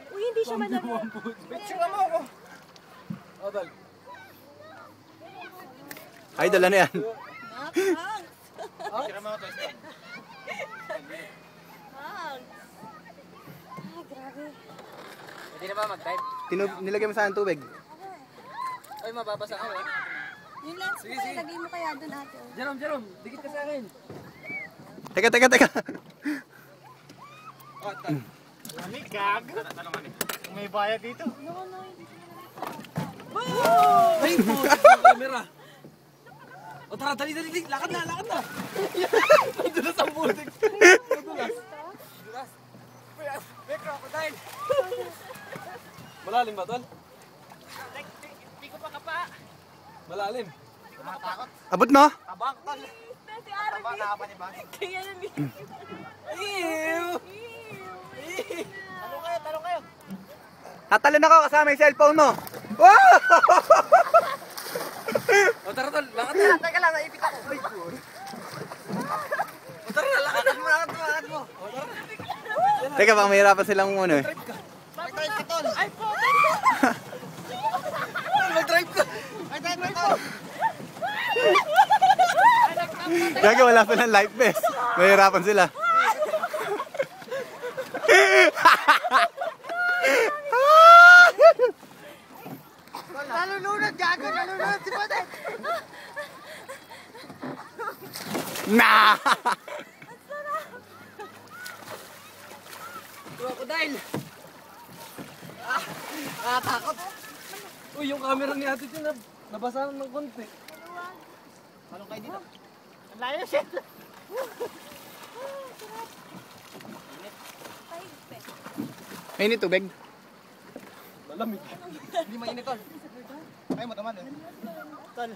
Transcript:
Uy, hindi siya malaki. Picture mo ako. Odol. Idol, ano yan? Tira mo ako to. Grabe. Hindi na ba mag-type? Nilagay mo sa tubig. Ay, mababasa ako eh. Yung lens mo, ilagay mo kaya dun ate. Jerome, dikit ka sa akin. Teka. Kami, gag. Tanong kami. May bayad dito. Ay, camera. O tara, dali. Lakad na. Nadulas ang butik. Nadulas. May crocodile. Malalim ba, tol? Hindi ko pa kapa. Malalim. Matakot. Abot no? Tabang, tol. Si Aaron. Tabang, nakapaniba. Kaya nang Ew! Talong kayo. Tatalon ako kasama yung cellphone mo. Wow! O tara, tol. Lakad na. Teka lang, naipit ako. O tara, lakad mo. O tara. Teka, baka mahirapan silang ano eh. Mag-drive ka, tol. Ay, po. Mag-drive ka. Mag-drive ka, tol. Gagi, wala pa ng life vest. Mahirapan sila. Nalulunod, gago. Nalulunod si Podet. Nah! Crocodile. Nakatakot. Uy, yung camera ni Ate Tin nabasa ng konti. Anong kayo dito? Ang layo siya. Mainit tubig. Malamig. Hindi mainit, tol. Ay, mataman eh. Tol.